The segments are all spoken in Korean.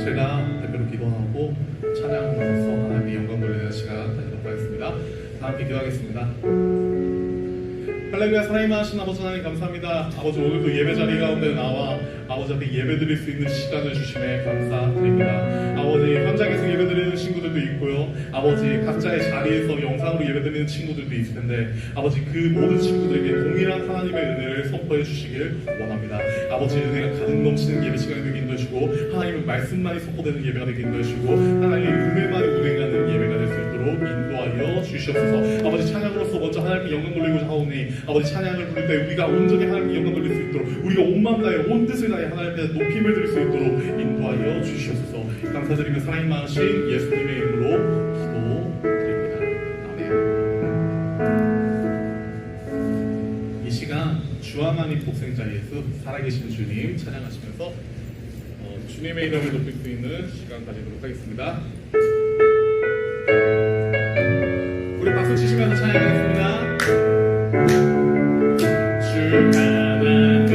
제가 대표로 기도하고 찬양으로서 하나님의 영광 돌리는 시간 가지도록 하겠습니다. 다 함께 기도하겠습니다. 할렐루야. 사랑이 많으신 아버지 하나님 감사합니다. 아버지 오늘도 예배 자리 가운데 나와 아버지 앞에 예배 드릴 수 있는 시간을 주심에 감사드립니다. 아버지 현장에서 예배 드리는 친구들도 있고요, 아버지 각자의 자리에서 영상으로 예배 드리는 친구들도 있을 텐데 아버지 그 모든 친구들에게 동일한 하나님의 은혜를 선포해 주시길 원합니다. 아버지 은혜가 가득 넘치는 예배 시간이 되게 인도해 주고 하나님의 말씀만이 선포되는 예배가 되게 인도해 주고 하나님의 은혜만이 운행하는 예배가 될 수 있도록 인도하여 주시옵소서. 아버지 찬양으로서 먼저 하나님께 영광 돌리고자 하오니 아버지 찬양을 부를 때 우리가 온전히 하나님께 영광 돌릴 수 있도록 우리가 온 마음 다해 온 뜻을 다해 하나님 앞에 높임을 드릴 수 있도록 인도하여 주시옵소서. 감사드리며 사랑이 많으신 예수님의 이름으로 기도드립니다. 아멘. 이 시간 주 하나님 복생자 예수 살아계신 주님 찬양하시면서 주님의 이름을 높일 수 있는 시간 가지도록 하겠습니다. 우리 박수 치시면서 찬양하겠습니다. 주 하나님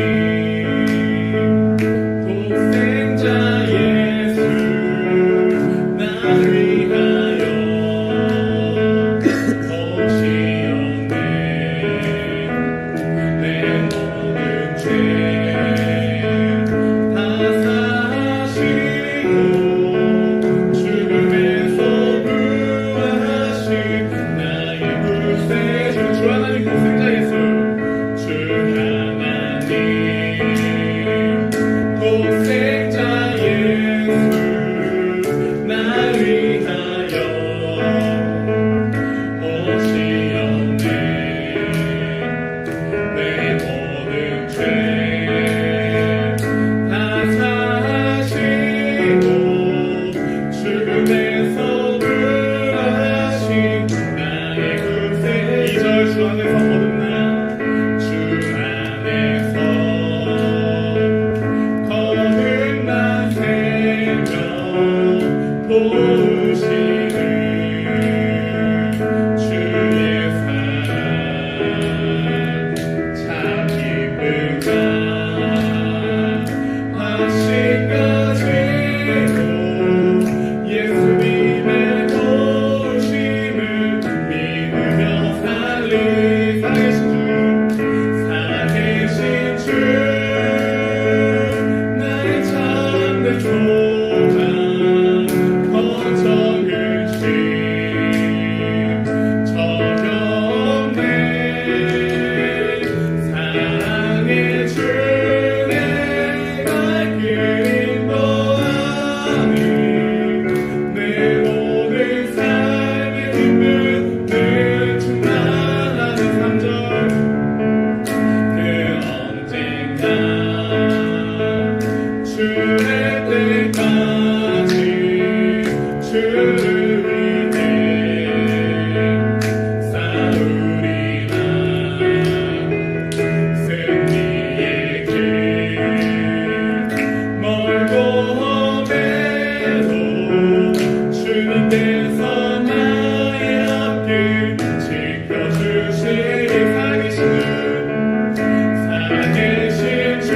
독생자 예수 나를 위하여 오시었네. 내 모든 죄 다 사시고 죽음에서 부활하신 나의 구세주 주 하나님 독생자 예수 주 하나님 독생자 예수 나를 위하여 오시었네. 내 모든 죄 다 사시고 죽음에서 부활하신 나의 구세 2절 주 안에서 모든 날 주 안에서 거듭난 생명 도우시는 주의 사랑 참 기쁘다. 아직까지도 예수님의 도우심을 믿으며 살아계신 주 나의 참된 조장 거저글씨 저경내 사랑의 주 내 발길 인도하니 내 모든 삶의 기쁨 늘 충만하는 3절 그 언젠가 주의 때까지 주를 위해 싸우리라. 승리의 길 멀고 험해도 주님께서 나의 앞길 지켜주시리. 살아계신 주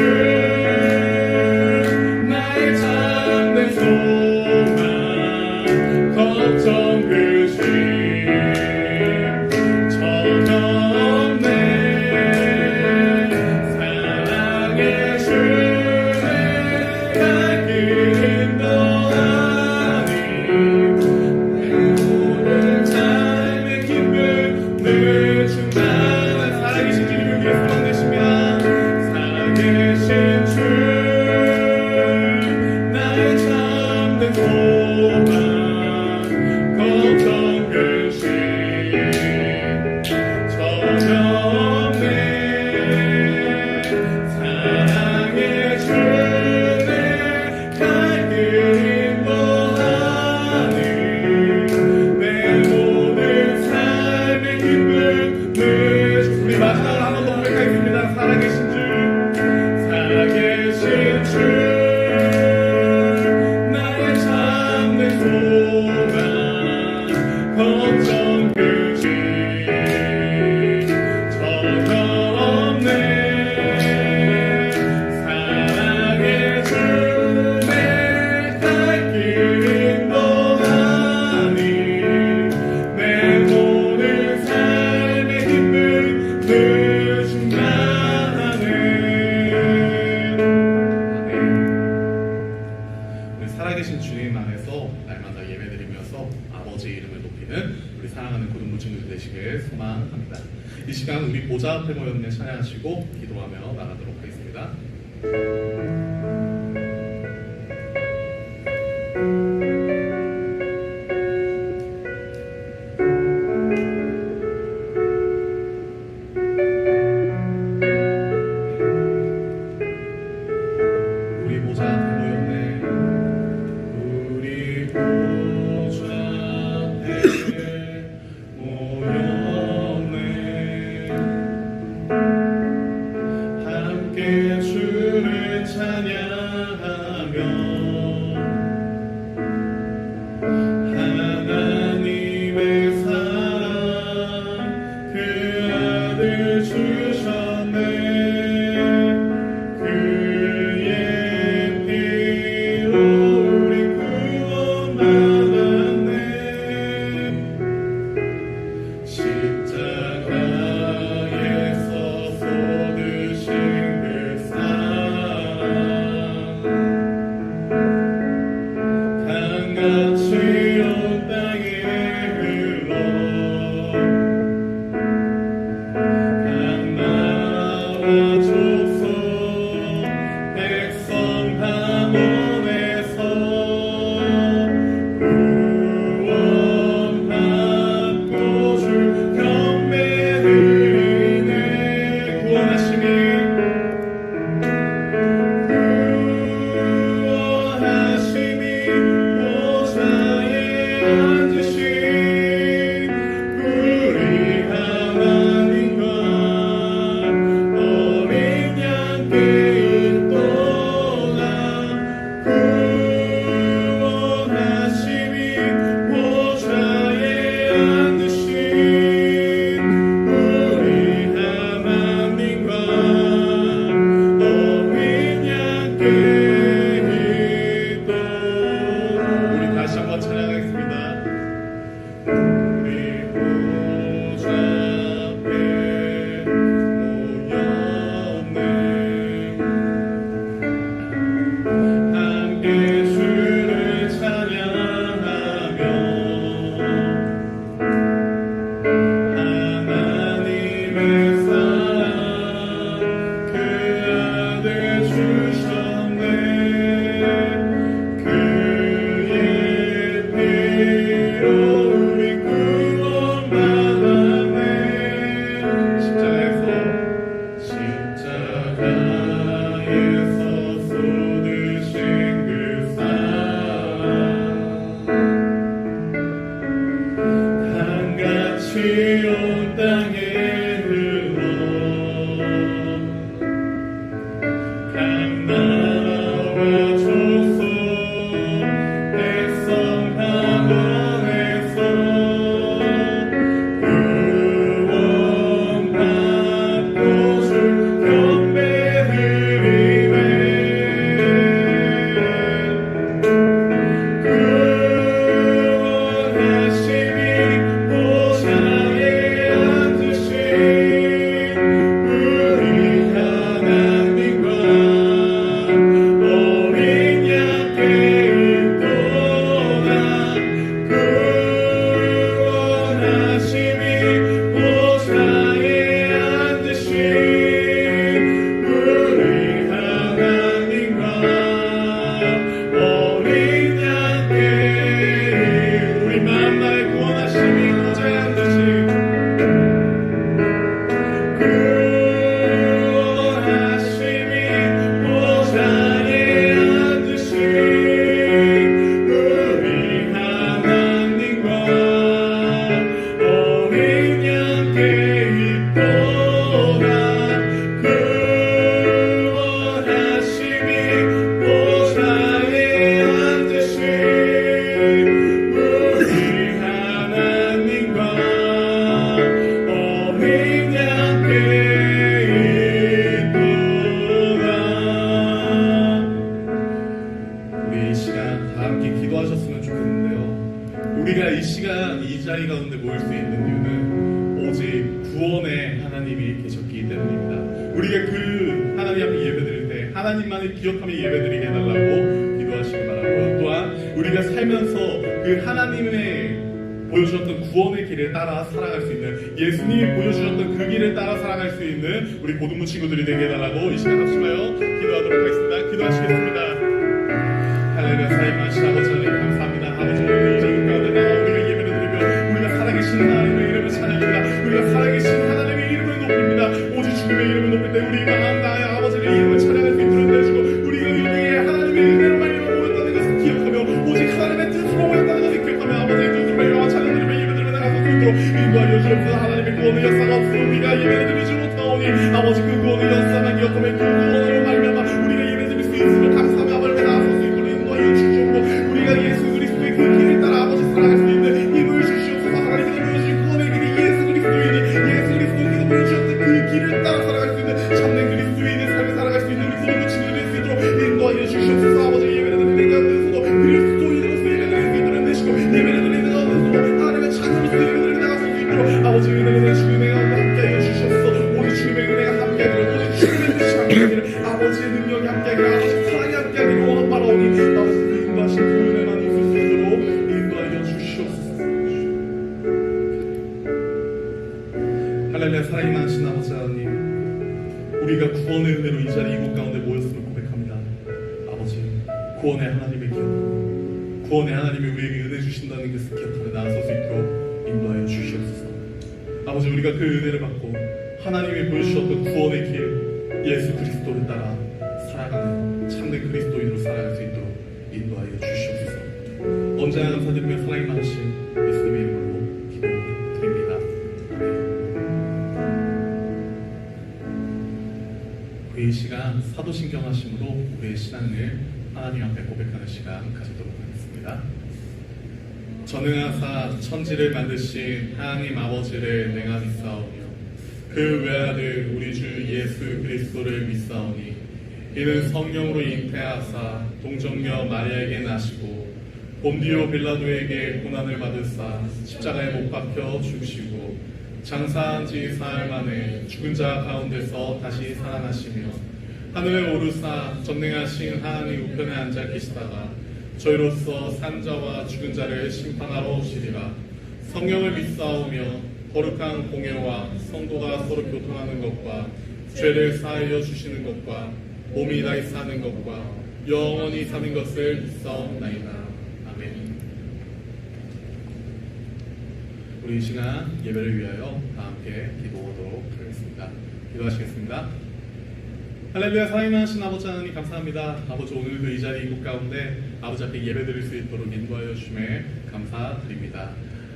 나의 참된 살아계신 주님 안에서 날마다 예배드리면서 아버지 이름을 높이는 우리 사랑하는 고등부 친구들 되시길 소망합니다. 이 시간 우리 보좌 앞에 모였네 찬양하시고 기도하며 나가도록 하겠습니다. 우리 보좌 앞에 모였네 우리 보좌 앞에 모였네 함께 주를 찬양하며 하나님의 사랑 그 아들 주셨네 그의 피로 우리 구원받았네 십자가에서 쏟으신 그 사랑 강같이 온 땅에 흘러 강나라 족속 백성 방언에서 구원받고 주 경배드리네 구원하심이 보좌에 앉으신 우리 하나님과 어린 양께 있도다 구원하심이 보좌에 앉으신 우리 하나님과 어린 양께 있도다 우리 다시 한번 찬양하겠습니다. 우리 보좌 앞에 모였네 함께 주를 찬양하며 하나님의 사랑 그 아들 주셨네 그의 피로 우리 구원받았네 십자가에서 쏟으신 그 사랑 강같이 온 땅에 흘러 강나라와 족속 백성 방언에서 구원받고 주 경배드리네 구원하심이 보좌에 앉으신 우리 하나님과 어린 양께 있도다 구원하심이 보좌에 앉으신 우리 하나님과 어린 양께 우리 만나의 구원하심이 보좌에 앉으신 구원하심이 보좌에 앉으신 우리 하나님과 어린 양께 있도다 구원하심이 보좌에 앉으신 우리 하나님과 어린 양께 있도다 우리 이 시간 다 함께 기도하셨으면 좋겠는데요 우리가 이 시간 이 자리 가운데 모일 수 있는 이유는 오직 구원의 하나님이 계셨기 때문입니다. 우리가 그 하나님 앞에 예배드릴 때 하나님만을 기억하며 예배드리게 해달라고 기도하시기 바라고요. 또한 우리가 살면서 그 하나님의 보여주셨던 구원의 길을 따라 살아갈 수 있는, 예수님이 보여주셨던 그 길을 따라 살아갈 수 있는 우리 고등부 친구들이 되게 해달라고 이 시간 합심하여 기도하도록 하겠습니다. 기도하시겠습니다. 할렐루야. 살아계신 아버지 하나님 감사합니다. 아버지 오늘 이 자리 가운데 나와 우리가 예배를 드리며 우리가 살아계신 하나님의 이름을 찬양합니다. 우리가 살아계신 하나님의 이름을 높입니다. 오직 주님의 이름을 높일 때 우리가 나의 아버지의 이름을 찬양할 수 있도록 해주시고, 우리가 위에 하나님의 은혜로 말미암아 모였다는 것을 기억하며 오직 하나님의 뜻으로 모였다는 것을 기억하며 아버지의 뜻으로 말미암아 찬양드리며 예배드리며 나가서 수 있도록 인도하여 주옵소서. 하나님의 구원의 역사가 없으면 우리가 예배를 드리지 못하오니 아버지 그 구원의 역사만 기억하며 그 구원으로 말미암아 우리가 예배드릴 수 있으면 감사하며 아버지 나아설 수 있도록 인도하여 주시옵고, 우리가 예수 그리스도의 그 길을 따라 아버지 살아갈 수 있는 힘을 주시옵소서. 하나님께서 보여주신 구원의 길이 예수 그리스도이니 예수 그리스도께서 보여주셨던 그 길을 따라 살아갈 수 있는 참된 그리스도인의 삶을 살아갈 수 있는 우리 고등부 친구들이 될 수 있도록 인도하여 주시옵소서. 아버지 예배를 드리는 가운데서도 그리스도인으로서 예배를 드릴 수 있도록 내시고, 예배를 드리는 가운데서도 하나님의 찬양으로서 예배를 나가설 수 있도록 아버지 은혜를 주님의 가운데 함께하여 주시옵소서. 오직 주님의 은혜가 함께하기를, 오직 주님의 뜻이 함께하기를, 아버지의 능력이 함께하기를, 아버지 사랑이 함께하기를 원하오니 아버지 그 인도하신 그 은혜만 있을 수 있도록 인도하여 주시옵소서. 할렐루야. 사랑이 많으신 아버지 하나님, 우리가 구원의 은혜로 이 자리 이곳 가운데 모였음을 고백합니다. 아버지 구원의 하나님의 기억, 구원의 하나님이 우리에게 은혜 주신다는 것을 기억하며 나아설 수 있도록 인도하여 주시옵소서. 아버지 우리가 그 은혜를 받고 하나님이 보여주셨던 구원의 길 예수 그리스도를 따라 살아가는 참된 그리스도인으로 살아갈 수 있도록 인도하여 주시옵소서. 언제나 감사드리며 사랑이 많으신 예수님의 이름으로 기도드립니다. 아멘. 우리 이 시간 사도신경 하심으로 우리의 신앙을 하나님 앞에 고백하는 시간 가지도록 하겠습니다. 전능하사 천지를 만드신 하나님 아버지를 내가 믿사오며 그 외아들 우리 주 예수 그리스도를 믿사오니 이는 성령으로 잉태하사 동정녀 마리아에게 나시고 본디오 빌라도에게 고난을 받으사 십자가에 못 박혀 죽으시고 장사한 지 사흘 만에 죽은 자 가운데서 다시 살아나시며 하늘에 오르사 전능하신 하나님 우편에 앉아 계시다가 저희로서 산자와 죽은 자를 심판하러 오시리라. 성령을 믿사오며 거룩한 공예와 성도가 서로 교통하는 것과 죄를 사하여 주시는 것과 몸이 다시 사는 것과 영원히 사는 것을 믿사옵나이다. 아멘. 우리 이 시간 예배를 위하여 다 함께 기도하도록 하겠습니다. 기도하시겠습니다. 할렐루야. 사랑이 많으신 아버지 하나님 감사합니다. 아버지 오늘도 이 자리 이곳 가운데 아버지 앞에 예배드릴 수 있도록 인도하여 주심에 감사드립니다.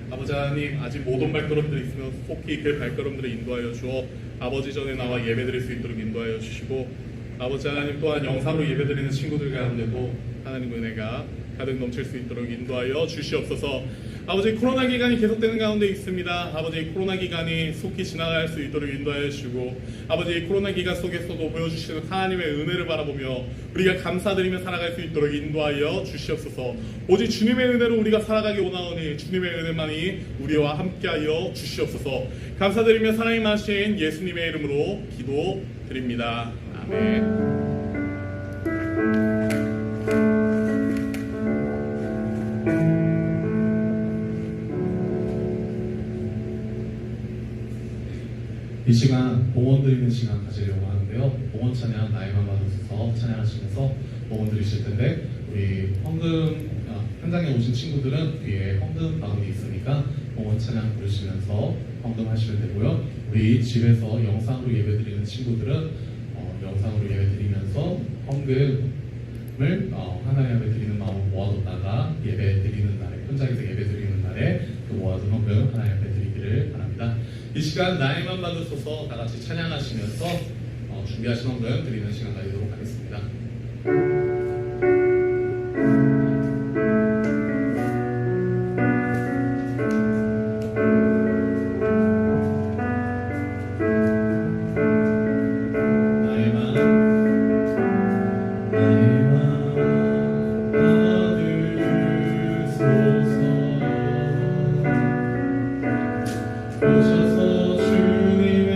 아버지 하나님 아직 못 온 발걸음들이 있으면 속히 그 발걸음들을 인도하여 주어 아버지 전에 나와 예배드릴 수 있도록 인도하여 주시고, 아버지 하나님 또한 영상으로 예배드리는 친구들 가운데도 하나님 은혜가 가득 넘칠 수 있도록 인도하여 주시옵소서. 아버지 코로나 기간이 계속되는 가운데 있습니다. 아버지 코로나 기간이 속히 지나갈 수 있도록 인도하여 주시고, 아버지 코로나 기간 속에서도 보여주시는 하나님의 은혜를 바라보며 우리가 감사드리며 살아갈 수 있도록 인도하여 주시옵소서. 오직 주님의 은혜로 우리가 살아가기 원하오니 주님의 은혜만이 우리와 함께하여 주시옵소서. 감사드리며 사랑이 많으신 예수님의 이름으로 기도드립니다. 아멘. 이 시간 봉헌 드리는 시간 가지려고 하는데요. 봉헌 찬양 나이만 받으셔서 찬양하시면서 봉헌 드리실 텐데, 우리 현장에 오신 친구들은 뒤에 헌금 바구니 있으니까 봉헌 찬양 부르시면서 헌금하시면 되고요. 우리 집에서 영상으로 예배드리는 친구들은 영상으로 예배드리면서 헌금을 하나님 앞에 드리는 마음 모아뒀다가 예배드리는 날에, 현장에서 예배드리는 날에 그 모아둔 헌금 하나님 앞에 드리기를 바랍니다. 이 시간 나이만 받으셔서 다 같이 찬양하시면서 준비하신 헌금 드리는 시간 가지도록 하겠습니다. 주님의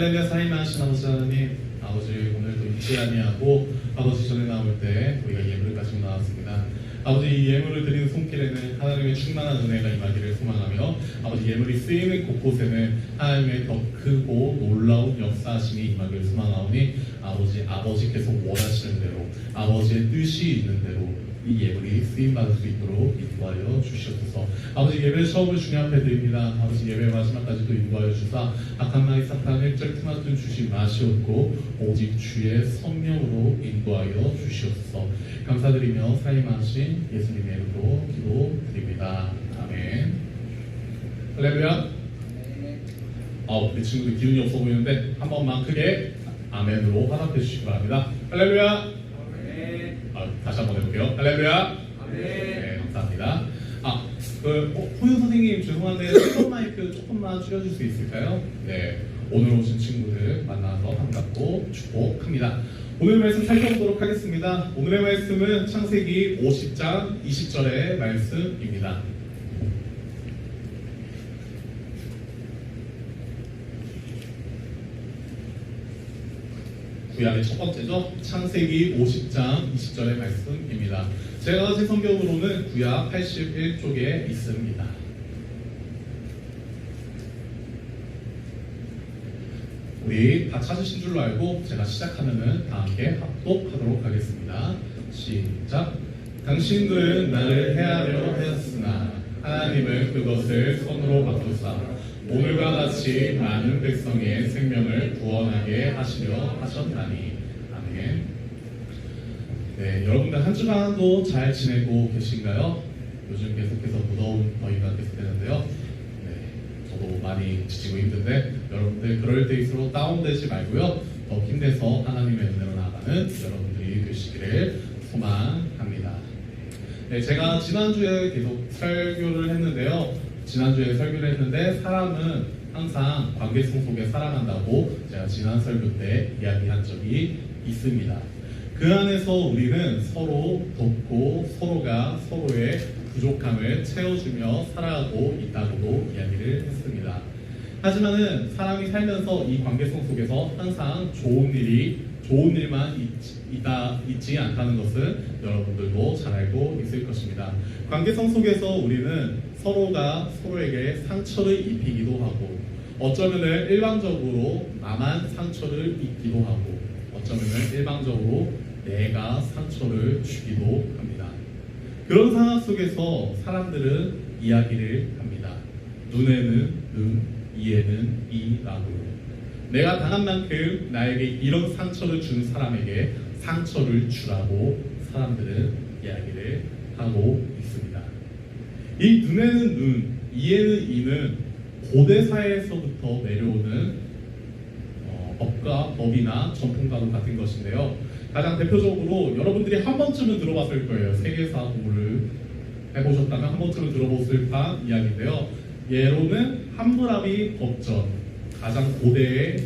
할렐루야. 사임하신 아버지 하나님, 아버지 오늘도 잊지 아니하고 아버지 전에 나올 때 우리가 예물을 가지고 나왔습니다. 아버지 이 예물을 드리는 손길에는 하나님의 충만한 은혜가 임하기를 소망하며 아버지 예물이 쓰이는 곳곳에는 하나님의 더 크고 놀라운 역사하심이 임하기를 소망하오니 아버지께서 원하시는 대로 아버지의 뜻이 있는 대로 이 예물이 쓰임받을 수 있도록 인도하여 주시옵소서. 아버지 예배 처음을 주님 앞에 드립니다. 아버지 예배 마지막까지도 인도하여 주사 악한 마귀 사탄을 쩔트만큼 주시 마시옵고 오직 주의 성령으로 인도하여 주시옵소서. 감사드리며 사임하신 예수님의 이름으로 기도드립니다. 아멘. 할렐루야. 우리 친구들 기운이 없어 보이는데 한 번만 크게 아멘으로 화답해 주시기 바랍니다. 할렐루야. 다시 한번 해볼게요. 할렐루야. 네, 감사합니다. 호유 선생님 죄송한데 스피커 마이크 조금만 줄여줄 수 있을까요? 네, 오늘 오신 친구들 만나서 반갑고 축복합니다. 오늘 말씀 살펴보도록 하겠습니다. 오늘의 말씀은 창세기 50장 20절의 말씀입니다. 구약의 첫 번째죠. 창세기 50장 20절의 말씀입니다. 제가 가진 성경으로는 구약 81쪽에 있습니다. 우리 다 찾으신 줄로 알고 제가 시작하면은 다 함께 합독하도록 하겠습니다. 시작. 당신들은 나를 해하려 하였으나 하나님은 그것을 선으로 바꾸사 오늘과 같이 많은 백성의 생명을 구원하게 하시려 하셨나니. 아멘. 네, 여러분들 한 주간도 잘 지내고 계신가요? 요즘 계속해서 무더운 더위가 계속되는데요. 네, 저도 많이 지치고 힘든데 여러분들 그럴 때일수록 다운되지 말고요. 더 힘내서 하나님의 은혜로 나아가는 여러분들이 되시기를 소망합니다. 네, 제가 지난주에 계속 설교를 했는데요. 지난주에 설교를 했는데 사람은 항상 관계성 속에 살아간다고 제가 지난 설교 때 이야기한 적이 있습니다. 그 안에서 우리는 서로 돕고 서로가 서로의 부족함을 채워주며 살아가고 있다고도 이야기를 했습니다. 하지만은 사람이 살면서 이 관계성 속에서 항상 좋은 일만 있지 않다는 것은 여러분들도 잘 알고 있을 것입니다. 관계성 속에서 우리는 서로가 서로에게 상처를 입히기도 하고 어쩌면 일방적으로 나만 상처를 입기도 하고 어쩌면 일방적으로 내가 상처를 주기도 합니다. 그런 상황 속에서 사람들은 이야기를 합니다. 눈에는 눈, 이에는 이라고. 내가 당한 만큼 나에게 이런 상처를 준 사람에게 상처를 주라고 사람들은 이야기를 하고 있습니다. 이 눈에는 눈, 이에는 이는 고대 사회에서부터 내려오는 법이나 전통과도 같은 것인데요. 가장 대표적으로 여러분들이 한 번쯤은 들어봤을 거예요. 세계사 공부를 해보셨다면 한 번쯤은 들어봤을 듯한 이야기인데요. 예로는 함무라비 법전, 가장 고대의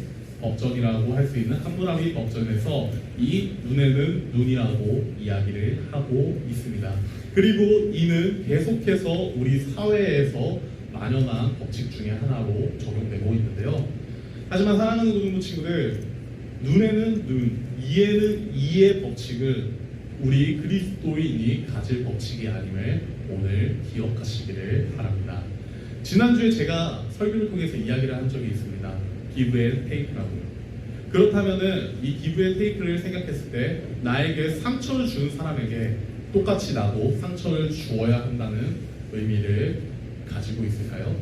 법전이라고 할 수 있는 함무라비 법전에서 이 눈에는 눈이라고 이야기를 하고 있습니다. 그리고 이는 계속해서 우리 사회에서 만연한 법칙 중에 하나로 적용되고 있는데요. 하지만 사랑하는 고등부 친구들, 눈에는 눈, 이에는 이의 법칙은 우리 그리스도인이 가질 법칙이 아님을 오늘 기억하시기를 바랍니다. 지난주에 제가 설교를 통해서 이야기를 한 적이 있습니다. give and take라고요. 그렇다면은 이 give and take를 생각했을 때 나에게 상처를 주는 사람에게 똑같이 나도 상처를 주어야 한다는 의미를 가지고 있을까요?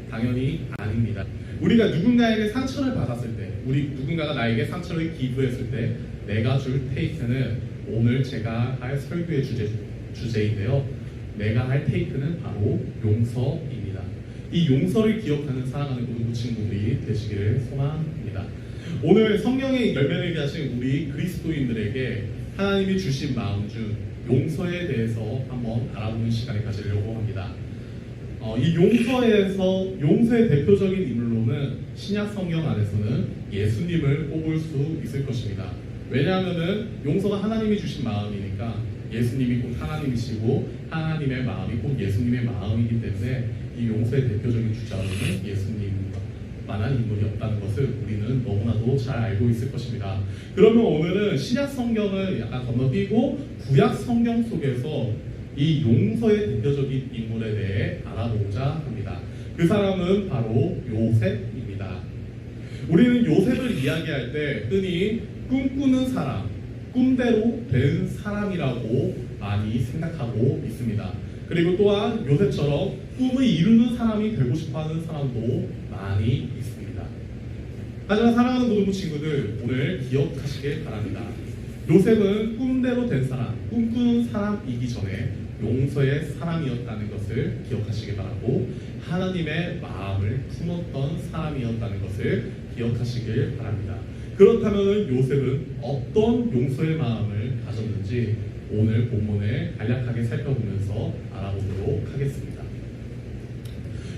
당연히 아닙니다. 우리가 누군가에게 상처를 받았을 때, 누군가가 나에게 상처를 기부했을 때 내가 줄 테이크는 오늘 제가 할 설교의 주제인데요. 내가 할 테이크는 바로 용서입니다. 이 용서를 기억하는 사랑하는 고등부 친구들이 되시기를 소망합니다. 오늘 성령의 열매를 가진 우리 그리스도인들에게 하나님이 주신 마음 중 용서에 대해서 한번 알아보는 시간을 가지려고 합니다. 이 용서의 대표적인 인물로는 신약 성경 안에서는 예수님을 꼽을 수 있을 것입니다. 왜냐하면은 용서가 하나님이 주신 마음이니까 예수님이 곧 하나님이시고 하나님의 마음이 곧 예수님의 마음이기 때문에 이 용서의 대표적인 주자로는 예수님 만한 인물이었다는 것을 우리는 너무나도 잘 알고 있을 것입니다. 그러면 오늘은 신약 성경을 약간 건너뛰고 구약 성경 속에서 이 용서의 대표적인 인물에 대해 알아보고자 합니다. 그 사람은 바로 요셉입니다. 우리는 요셉을 이야기할 때 흔히 꿈꾸는 사람, 꿈대로 된 사람이라고 많이 생각하고 있습니다. 그리고 또한 요셉처럼 꿈을 이루는 사람이 되고 싶어하는 사람도 많이 있습니다. 하지만 사랑하는 고등부 친구들, 오늘 기억하시길 바랍니다. 요셉은 꿈대로 된 사람, 꿈꾸는 사람이기 전에 용서의 사람이었다는 것을 기억하시기 바라고, 하나님의 마음을 품었던 사람이었다는 것을 기억하시길 바랍니다. 그렇다면 요셉은 어떤 용서의 마음을 가졌는지 오늘 본문을 간략하게 살펴보면서 알아보도록 하겠습니다.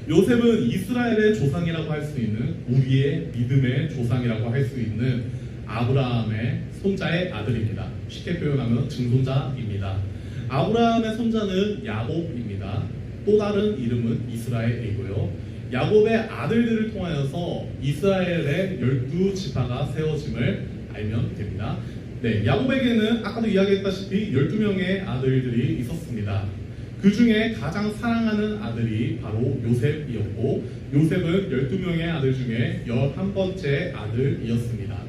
요셉은 이스라엘의 조상이라고 할 수 있는, 우리의 믿음의 조상이라고 할 수 있는 아브라함의 손자의 아들입니다. 쉽게 표현하면 증손자입니다. 아브라함의 손자는 야곱입니다. 또 다른 이름은 이스라엘이고요. 야곱의 아들들을 통하여서 이스라엘의 12지파가 세워짐을 알면 됩니다. 네, 야곱에게는 아까도 이야기했다시피 12명의 아들들이 있었습니다. 그 중에 가장 사랑하는 아들이 바로 요셉이었고, 요셉은 12명의 아들 중에 11번째 아들이었습니다.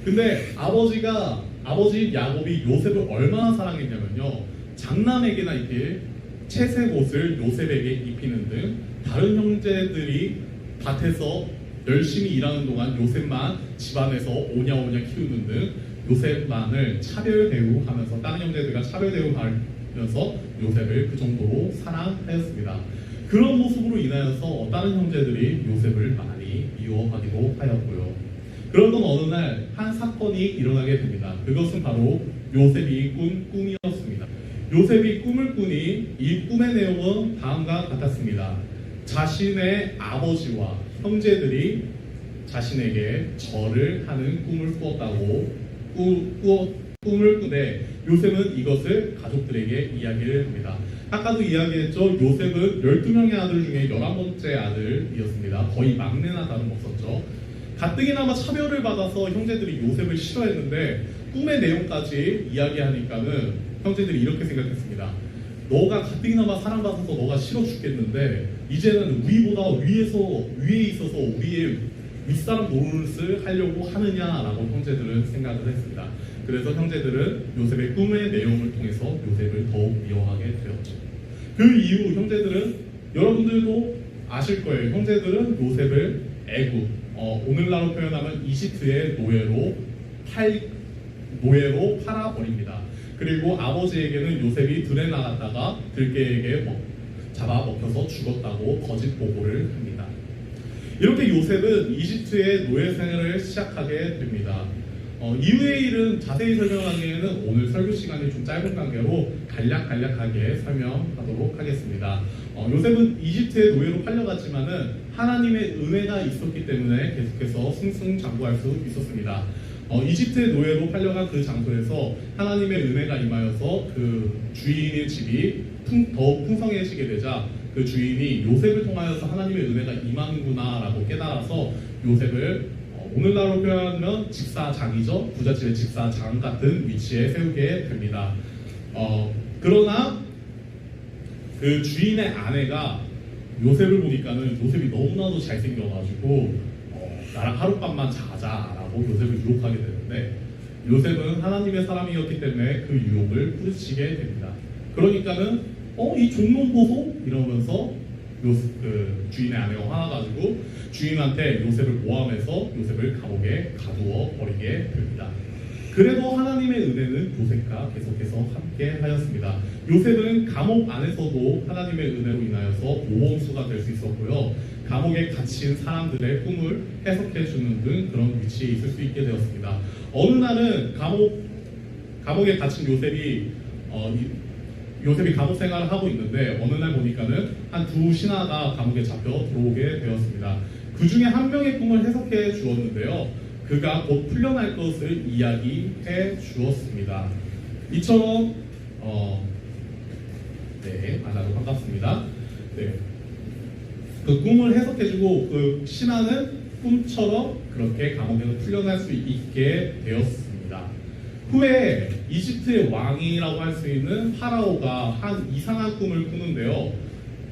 근데 아버지 야곱이 요셉을 얼마나 사랑했냐면요, 장남에게나 입힐 채색 옷을 요셉에게 입히는 등 다른 형제들이 밭에서 열심히 일하는 동안 요셉만 집안에서 오냐오냐 키우는 등 요셉만을 차별 대우하면서, 다른 형제들과 차별 대우하면서 요셉을 그 정도로 사랑하였습니다. 그런 모습으로 인하여서 다른 형제들이 요셉을 많이 미워하기도 하였고요. 그러던 어느 날 한 사건이 일어나게 됩니다. 그것은 바로 요셉이 꾼 꿈이었습니다. 요셉이 꿈을 꾸니 이 꿈의 내용은 다음과 같았습니다. 자신의 아버지와 형제들이 자신에게 절을 하는 꿈을 꾸었다고 꿈을 꾸되 요셉은 이것을 가족들에게 이야기를 합니다. 아까도 이야기했죠. 요셉은 12명의 아들 중에 11번째 아들이었습니다. 거의 막내나 다름없었죠. 가뜩이나마 차별을 받아서 형제들이 요셉을 싫어했는데 꿈의 내용까지 이야기하니까는 형제들이 이렇게 생각했습니다. 너가 가뜩이나마 사랑받아서 너가 싫어 죽겠는데 이제는 우리보다 위에 있어서 우리의 윗사람 노릇을 하려고 하느냐라고 형제들은 생각을 했습니다. 그래서 형제들은 요셉의 꿈의 내용을 통해서 요셉을 더욱 미워하게 되었죠. 그 이후 형제들은, 여러분들도 아실 거예요. 형제들은 요셉을 애굽, 오늘날로 표현하면 이집트의 노예로 팔아버립니다. 그리고 아버지에게는 요셉이 들에 나갔다가 들개에게 잡아먹혀서 죽었다고 거짓 보고를 합니다. 이렇게 요셉은 이집트의 노예 생활을 시작하게 됩니다. 이후의 일은 자세히 설명하기에는 오늘 설교 시간이 좀 짧은 관계로 간략하게 설명하도록 하겠습니다. 요셉은 이집트의 노예로 팔려갔지만은 하나님의 은혜가 있었기 때문에 계속해서 승승장구할 수 있었습니다. 이집트의 노예로 팔려간 그 장소에서 하나님의 은혜가 임하여서 그 주인의 집이 더욱 풍성해지게 되자 그 주인이 요셉을 통하여서 하나님의 은혜가 임하는구나라고 깨달아서 요셉을 오늘날로 표현하면 집사장이죠. 부잣집의 집사장 같은 위치에 세우게 됩니다. 그러나 그 주인의 아내가 요셉을 보니까는 요셉이 너무나도 잘생겨가지고 나랑 하룻밤만 자자라고 요셉을 유혹하게 되는데, 요셉은 하나님의 사람이었기 때문에 그 유혹을 뿌리치게 됩니다. 그러니까는 이 종놈 보소 이러면서 그 주인의 아내가 화나가지고 주인한테 요셉을 모함해서 요셉을 감옥에 가두어 버리게 됩니다. 그래도 하나님의 은혜는 요셉과 계속해서 함께 하였습니다. 요셉은 감옥 안에서도 하나님의 은혜로 인하여서 모범수가 될 수 있었고요. 감옥에 갇힌 사람들의 꿈을 해석해 주는 등 그런 위치에 있을 수 있게 되었습니다. 어느 날은 감옥에 갇힌 요셉이 감옥 생활을 하고 있는데 어느 날 보니까는 한 두 신하가 감옥에 잡혀 들어오게 되었습니다. 그 중에 한 명의 꿈을 해석해 주었는데요. 그가 곧 풀려날 것을 이야기해 주었습니다. 이처럼 만나서 반갑습니다. 네. 그 꿈을 해석해주고 그 신하는 꿈처럼 그렇게 감옥에서 풀려날 수 있게 되었습니다. 후에 이집트의 왕이라고 할 수 있는 파라오가 한 이상한 꿈을 꾸는데요.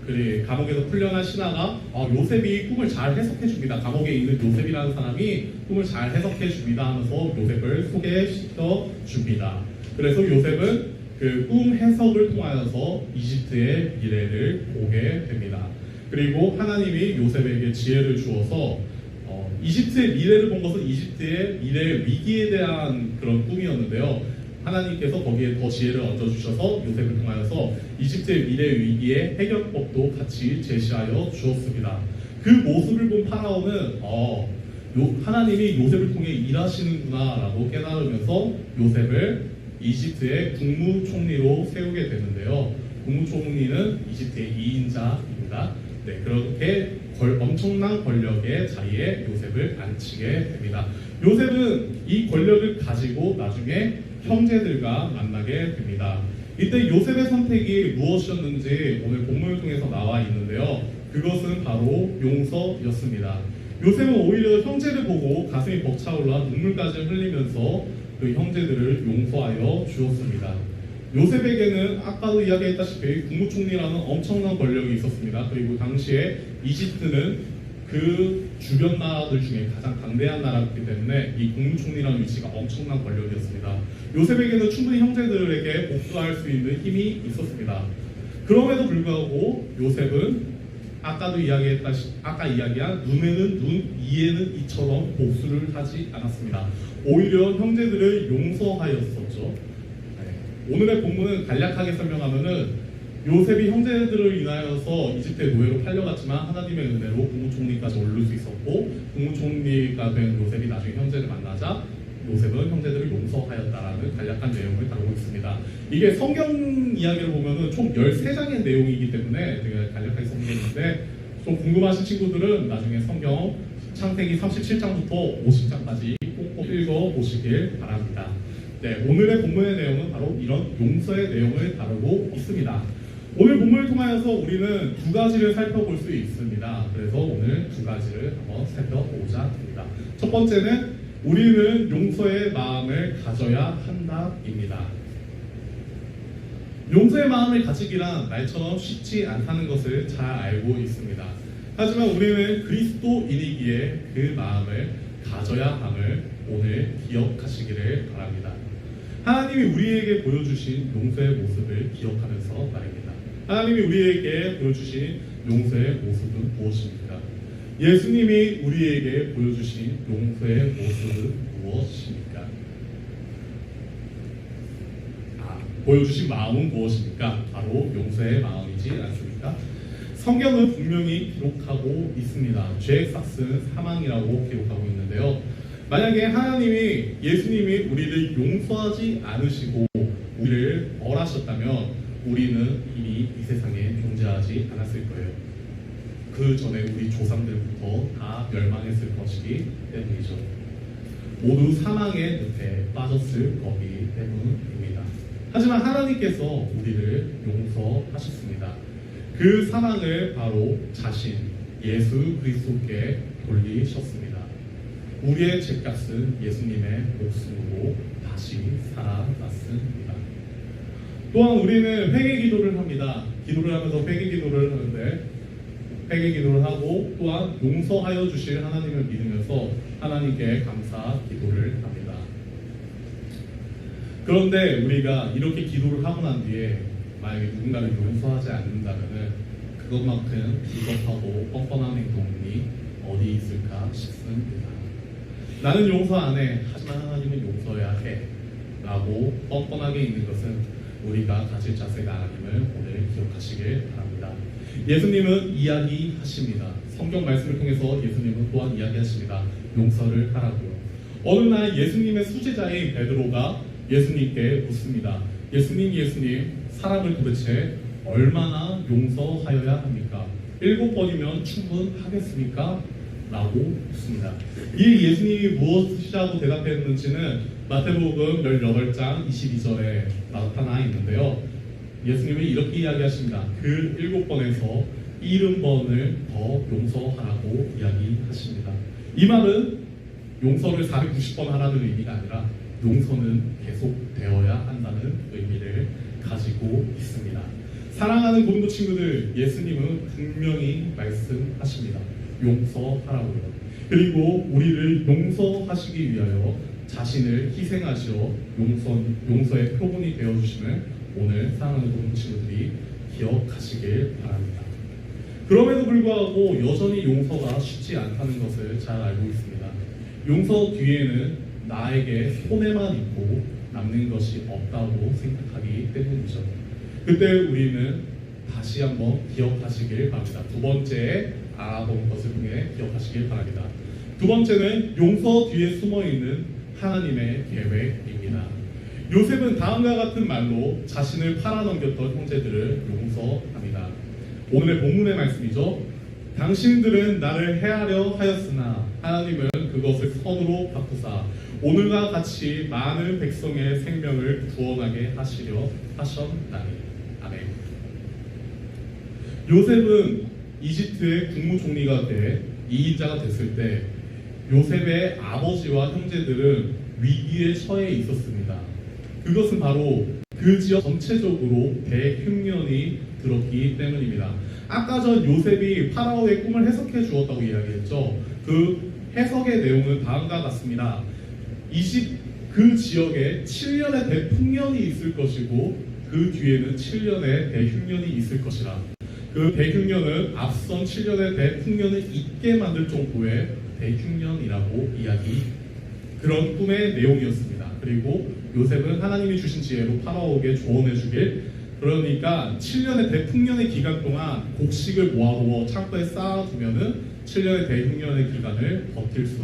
그래 감옥에서 풀려난 신하가 요셉이 꿈을 잘 해석해 줍니다. 감옥에 있는 요셉이라는 사람이 꿈을 잘 해석해 줍니다 하면서 요셉을 소개시켜 줍니다. 그래서 요셉은 그 꿈 해석을 통하여서 이집트의 미래를 보게 됩니다. 그리고 하나님이 요셉에게 지혜를 주어서 이집트의 미래를 본 것은 이집트의 미래의 위기에 대한 그런 꿈이었는데요. 하나님께서 거기에 더 지혜를 얹어주셔서 요셉을 통하여서 이집트의 미래 위기의 해결법도 같이 제시하여 주었습니다. 그 모습을 본 파라오는 하나님이 요셉을 통해 일하시는구나 라고 깨달으면서 요셉을 이집트의 국무총리로 세우게 되는데요. 국무총리는 이집트의 2인자입니다. 네, 그렇게 엄청난 권력의 자리에 요셉을 앉히게 됩니다. 요셉은 이 권력을 가지고 나중에 형제들과 만나게 됩니다. 이때 요셉의 선택이 무엇이었는지 오늘 본문을 통해서 나와 있는데요. 그것은 바로 용서였습니다. 요셉은 오히려 형제를 보고 가슴이 벅차올라 눈물까지 흘리면서 그 형제들을 용서하여 주었습니다. 요셉에게는 아까도 이야기했다시피 국무총리라는 엄청난 권력이 있었습니다. 그리고 당시에 이집트는 그 주변 나라들 중에 가장 강대한 나라였기 때문에 이 국무총리라는 위치가 엄청난 권력이었습니다. 요셉에게는 충분히 형제들에게 복수할 수 있는 힘이 있었습니다. 그럼에도 불구하고 요셉은 아까 이야기한 눈에는 눈, 이에는 이처럼 복수를 하지 않았습니다. 오히려 형제들을 용서하였었죠. 오늘의 본문은 간략하게 설명하면은 요셉이 형제들을 인하여서 이집트의 노예로 팔려갔지만 하나님의 은혜로 국무총리까지 오를 수 있었고 국무총리가 된 요셉이 나중에 형제를 만나자 요셉은 형제들을 용서하였다라는 간략한 내용을 다루고 있습니다. 이게 성경 이야기를 보면은 총 13장의 내용이기 때문에 되게 간략하게 설명했는데 좀 궁금하신 친구들은 나중에 성경 창세기 37장부터 50장까지 꼭 읽어보시길 바랍니다. 네, 오늘의 본문의 내용은 바로 이런 용서의 내용을 다루고 있습니다. 오늘 본문을 통하여서 우리는 두 가지를 살펴볼 수 있습니다. 그래서 오늘 두 가지를 한번 살펴보자 합니다. 첫 번째는 우리는 용서의 마음을 가져야 한다입니다. 용서의 마음을 가지기란 말처럼 쉽지 않다는 것을 잘 알고 있습니다. 하지만 우리는 그리스도인이기에 그 마음을 가져야 함을 오늘 기억하시기를 바랍니다. 하나님이 우리에게 보여주신 용서의 모습을 기억하면서 말입니다. 하나님이 우리에게 보여주신 용서의 모습은 무엇입니까? 예수님이 우리에게 보여주신 용서의 모습은 무엇입니까? 보여주신 마음은 무엇입니까? 바로 용서의 마음이지 않습니까? 성경은 분명히 기록하고 있습니다. 죄의 삭은 사망이라고 기록하고 있는데요. 만약에 하나님이 예수님이 우리를 용서하지 않으시고 우리를 벌하셨다면 우리는 이미 이 세상에 존재하지 않았을 거예요. 그 전에 우리 조상들부터 다 멸망했을 것이기 때문이죠. 모두 사망의 늪에 빠졌을 거기 때문입니다. 하지만 하나님께서 우리를 용서하셨습니다. 그 사랑을 바로 자신 예수 그리스도께 돌리셨습니다. 우리의 죄값은 예수님의 목숨으로 다시 살아났습니다. 또한 우리는 회개 기도를 합니다. 기도를 하면서 회개 기도를 하는데 회개 기도를 하고 또한 용서하여 주실 하나님을 믿으면서 하나님께 감사 기도를 합니다. 그런데 우리가 이렇게 기도를 하고 난 뒤에 만약에 누군가를 용서하지 않는다면 그것만큼 비겁하고 뻔뻔한 행동이 어디 있을까 싶습니다. 나는 용서 안 해. 하지만 하나님은 용서해야 해. 라고 뻔뻔하게 있는 것은 우리가 가질 자세가 아님을 오늘 기억하시길 바랍니다. 예수님은 이야기하십니다. 성경 말씀을 통해서 예수님은 또한 이야기하십니다. 용서를 하라고요. 어느 날 예수님의 수제자인 베드로가 예수님께 묻습니다. 예수님, 사람을 도대체 얼마나 용서하여야 합니까? 7번이면 충분하겠습니까? 라고 묻습니다. 이 예수님이 무엇이라고 대답했는지는 마태복음 18장 22절에 나타나 있는데요. 예수님은 이렇게 이야기하십니다. 그 7번에서 70번을 더 용서하라고 이야기하십니다. 이 말은 용서를 490번 하라는 의미가 아니라 용서는 계속 되어야 한다는 의미를 가지고 있습니다. 사랑하는 고등부 친구들, 예수님은 분명히 말씀하십니다. 용서하라고요. 그리고 우리를 용서하시기 위하여 자신을 희생하시어 용서의 표본이 되어주심을 오늘 사랑하는 고등부 친구들이 기억하시길 바랍니다. 그럼에도 불구하고 여전히 용서가 쉽지 않다는 것을 잘 알고 있습니다. 용서 뒤에는 나에게 손해만 있고 남는 것이 없다고 생각하기 때문이죠. 그때 우리는 다시 한번 기억하시길 바랍니다. 두 번째 알아본 것을 통해 기억하시길 바랍니다. 두 번째는 용서 뒤에 숨어있는 하나님의 계획입니다. 요셉은 다음과 같은 말로 자신을 팔아넘겼던 형제들을 용서합니다. 오늘의 본문의 말씀이죠. 당신들은 나를 해하려 하였으나 하나님은 그것을 선으로 바꾸사 오늘과 같이 많은 백성의 생명을 구원하게 하시려 하셨나니. 아멘. 요셉은 이집트의 국무총리가 돼 2인자가 됐을 때 요셉의 아버지와 형제들은 위기에 처해 있었습니다. 그것은 바로 그 지역 전체적으로 대흉년이 들었기 때문입니다. 아까 전 요셉이 파라오의 꿈을 해석해 주었다고 이야기했죠. 그 해석의 내용은 다음과 같습니다. 그 지역에 7년의 대풍년이 있을 것이고 그 뒤에는 7년의 대흉년이 있을 것이라. 그 대흉년은 앞선 7년의 대풍년을 잊게 만들 정도의 대흉년이라고 그런 꿈의 내용이었습니다. 그리고 요셉은 하나님이 주신 지혜로 파라오에게 조언해 주길, 그러니까 7년의 대풍년의 기간 동안 곡식을 모아두어 창고에 쌓아두면은 7년의 대흉년의 기간을 버틸 수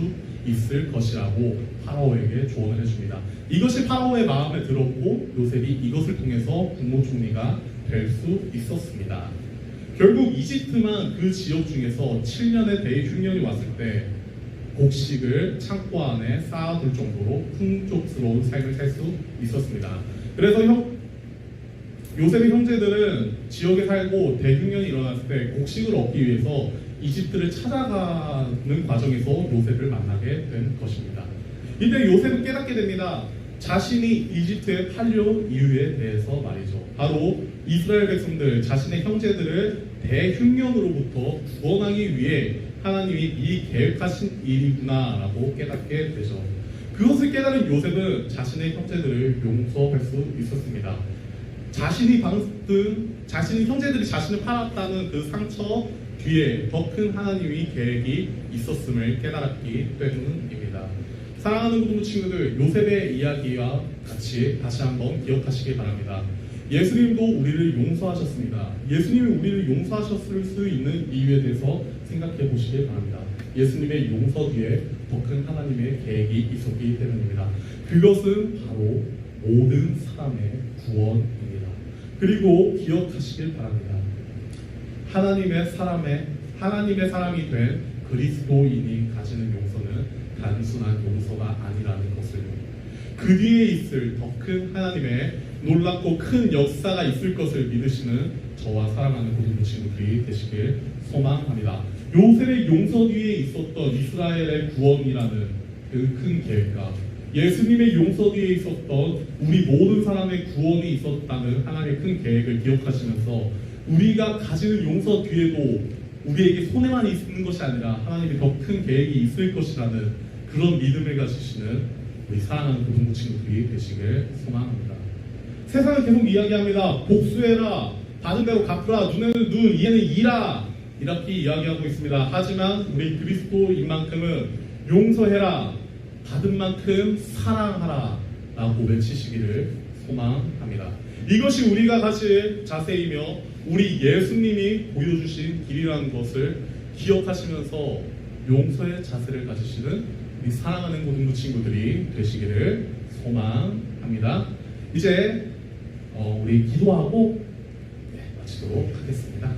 있을 것이라고 파라오에게 조언을 해줍니다. 이것이 파라오의 마음에 들었고 요셉이 이것을 통해서 국무총리가 될 수 있었습니다. 결국 이집트만 그 지역 중에서 7년의 대흉년이 왔을 때 곡식을 창고 안에 쌓아둘 정도로 풍족스러운 삶을 살 수 있었습니다. 그래서 요셉의 형제들은 지역에 살고 대흉년이 일어났을 때 곡식을 얻기 위해서 이집트를 찾아가는 과정에서 요셉을 만나게 된 것입니다. 이때 요셉은 깨닫게 됩니다. 자신이 이집트에 팔려온 이유에 대해서 말이죠. 바로 이스라엘 백성들, 자신의 형제들을 대흉년으로부터 구원하기 위해 하나님이 이 계획하신 일이구나 라고 깨닫게 되죠. 그것을 깨달은 요셉은 자신의 형제들을 용서할 수 있었습니다. 자신이 형제들이 자신을 팔았다는 그 상처 뒤에 더 큰 하나님의 계획이 있었음을 깨달았기 때문입니다. 사랑하는 고등부 친구들, 요셉의 이야기와 같이 다시 한번 기억하시기 바랍니다. 예수님도 우리를 용서하셨습니다. 예수님이 우리를 용서하셨을 수 있는 이유에 대해서 생각해 보시길 바랍니다. 예수님의 용서 뒤에 더 큰 하나님의 계획이 있었기 때문입니다. 그것은 바로 모든 사람의 구원입니다. 그리고 기억하시길 바랍니다. 하나님의 사람이 된 그리스도인이 가지는 용서는 단순한 용서가 아니라는 것을, 그 뒤에 있을 더 큰 하나님의 놀랍고 큰 역사가 있을 것을 믿으시는 저와 사랑하는 고등부 친구들이 되시길 소망합니다. 요셉의 용서 뒤에 있었던 이스라엘의 구원이라는 그 큰 계획과 예수님의 용서 뒤에 있었던 우리 모든 사람의 구원이 있었다는 하나님의 큰 계획을 기억하시면서 우리가 가지는 용서 뒤에도 우리에게 손해만 있는 것이 아니라 하나님의 더 큰 계획이 있을 것이라는 그런 믿음을 가지시는 우리 사랑하는 고등부 친구들이 되시길 소망합니다. 세상은 계속 이야기합니다. 복수해라, 받은 대로 갚으라, 눈에는 눈, 이에는 이라, 이렇게 이야기하고 있습니다. 하지만 우리 그리스도인만큼은 용서해라, 받은 만큼 사랑하라 라고 외치시기를 소망합니다. 이것이 우리가 가질 자세이며 우리 예수님이 보여주신 길이라는 것을 기억하시면서 용서의 자세를 가지시는 우리 사랑하는 고등부 친구들이 되시기를 소망합니다. 이제 우리 기도하고 마치도록 하겠습니다.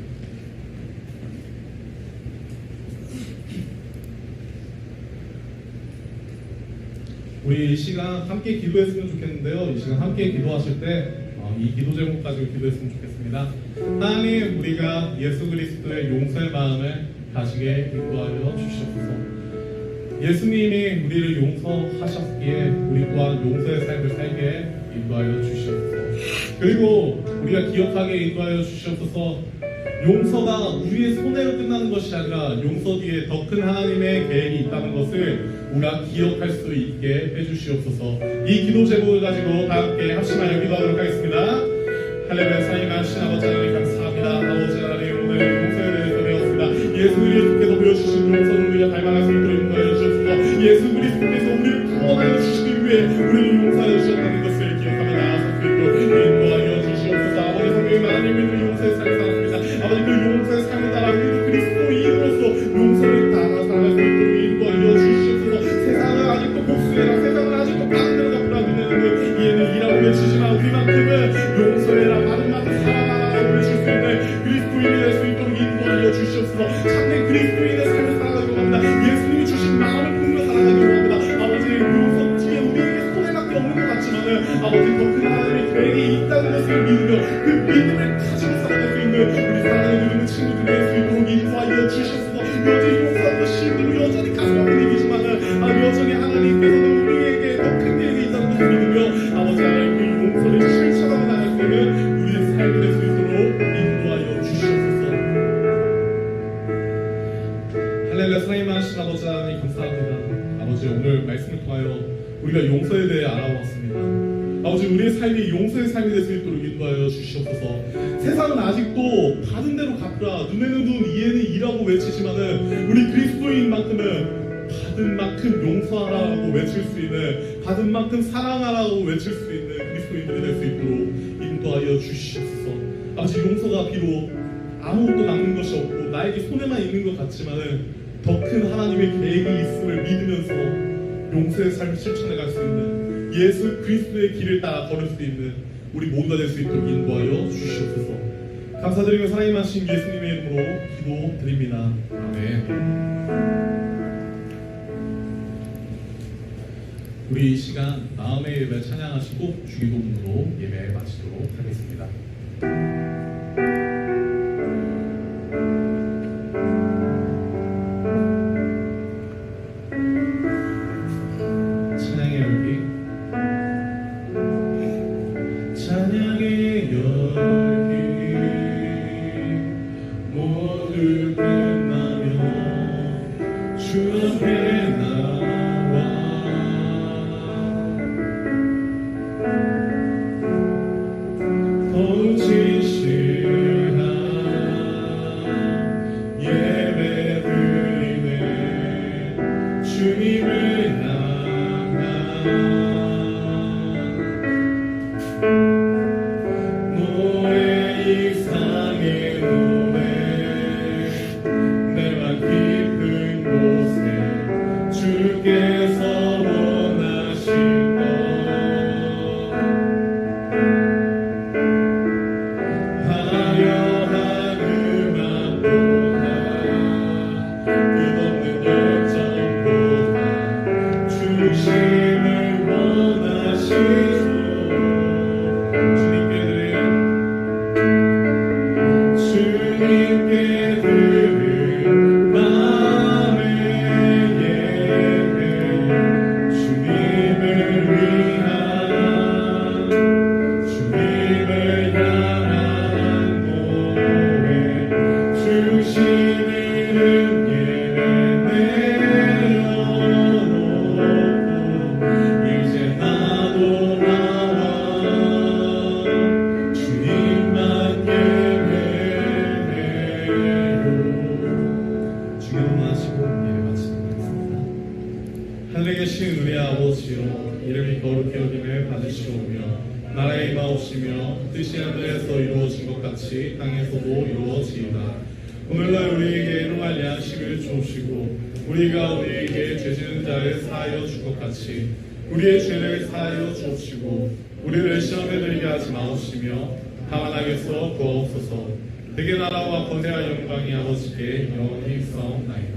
우리 이 시간 함께 기도했으면 좋겠는데요. 이 시간 함께 기도하실 때 이 기도 제목 가지고 기도했으면 좋겠습니다. 하나님, 우리가 예수 그리스도의 용서의 마음을 가지게 인도하여 주시옵소서. 예수님이 우리를 용서하셨기에 우리 또한 용서의 삶을 살게 인도하여 주시옵소서. 그리고 우리가 기억하게 인도하여 주시옵소서. 용서가 우리의 손해로 끝나는 것이 아니라 용서 뒤에 더 큰 하나님의 계획이 있다는 것을 우리가 기억할 수 있게 해주시옵소서. 이 기도 제목을 가지고 다 함께 합심하여 기도하도록 하겠습니다. 할렐루야. 사랑하신 아버지 하나님 감사합니다. 아버지 하나님 오늘 용서에 대해서 배웠습니다. 예수 그리스도께서 보여주신 용서는 우리가 닮아갈 수 있도록 인도하여 주시옵소서. 예수 그리스도께서 우리를 구원하여 주시기 위해 우리를 용서하여 주셨다는 것을 기억하며 나아갈 수 있도록 인도하여 주시옵소서. 아버지 성령님 하나님을 용서의 삶을 살았습니다. 아버지 그 용서의 삶을 따라 우리도 그리스도인으로서 용서를 따라 살아갈 수 있도록 인도하여 주시옵소서. 세상은 아직도 복수해라, 세상은 아직도 반대로 갚으라 그러는 이해는 이라고 외치지만 우리만큼은 용서해라, 다른 말로 사랑하라고 외칠 수 있는 그리스도인이 될 수 있도록 인도하여 주시옵소서. 참된 그리스도인의 삶을 살아가기로 합니다. 예수님이 주신 마음을 품으며 살아가기로 합니다. 아버지 용서 뒤에 우리에게 손해밖에 없는 것 같지만은 아버지 더 큰 하나님의 계획이 있다는 것을 믿으며 그 믿음을 가지고 살아갈 수 있는 우리 사랑하는 믿음의 친구들이 될 수 있도록 인도하여 주시옵소서. 여전히 용서하는 것이 힘들고 여전히 가슴 아픈 일이지만은 여전히 하나님께서는 우리에게 더 큰 계획이 있다는 것을 믿으며 아버지 하나님 그 용서를 실천하며 나갈 수 있는 우리의 삶이 될 수 있도록 인도하여 주시옵소서. 할렐루야. 사랑이 많으신 아버지 하나님 감사합니다. 아버지 오늘 말씀을 통하여 우리가 용서에 대해 알아보았습니다. 아버지 우리의 삶이 용서의 삶이 될 수 있도록 인도하여 주시옵소서. 세상은 아직도 받은 대로 갚으라, 눈에는 눈, 이에는 이라고 외치지만은 우리 그리스도인만큼은 받은 만큼 용서하라고 외칠 수 있는, 받은 만큼 사랑하라고 외칠 수 있는 그리스도인들이 될 수 있도록 인도하여 주시옵소서. 아버지 용서가 비록 아무것도 남는 것이 없고 나에게 손해만 있는 것 같지만은 더 큰 하나님의 계획이 있음을 믿으면서 용서의 삶을 실천해 갈 수 있는 예수 그리스도의 길을 따라 걸을 수 있는 우리 모두가 될 수 있도록 인도하여 주시옵소서. 감사드리며 사랑이 많으신 예수님의 이름으로 기도드립니다. 아멘. 우리 이 시간 마음의 예배 찬양하시고 주기도문으로 예배 마치도록 하겠습니다. 찬양의 열기, 찬양의 열기 모두 끝나면 주 앞에 나와 더욱 진실한 예배 드리네 주님을 향한 노래 이상의 노래 내만 깊은 곳에 주께서 원하신 하늘에 계신 우리 아버지요 이름이 거룩히 여김을 받으시오며 나라의 임하옵시며 뜻이 하늘에서 이루어진 것 같이 땅에서도 이루어지이다. 오늘날 우리에게 일용할 양식을 주옵시고 우리가 우리에게 죄 지은 자를 사하여 줄 것 같이 우리의 죄를 사하여 주옵시고 우리를 시험에 들게 하지 마옵시며 다만 악에서 구하옵소서. 대개 나라와 권세와 영광이 아버지께 영원히 있사옵나이다.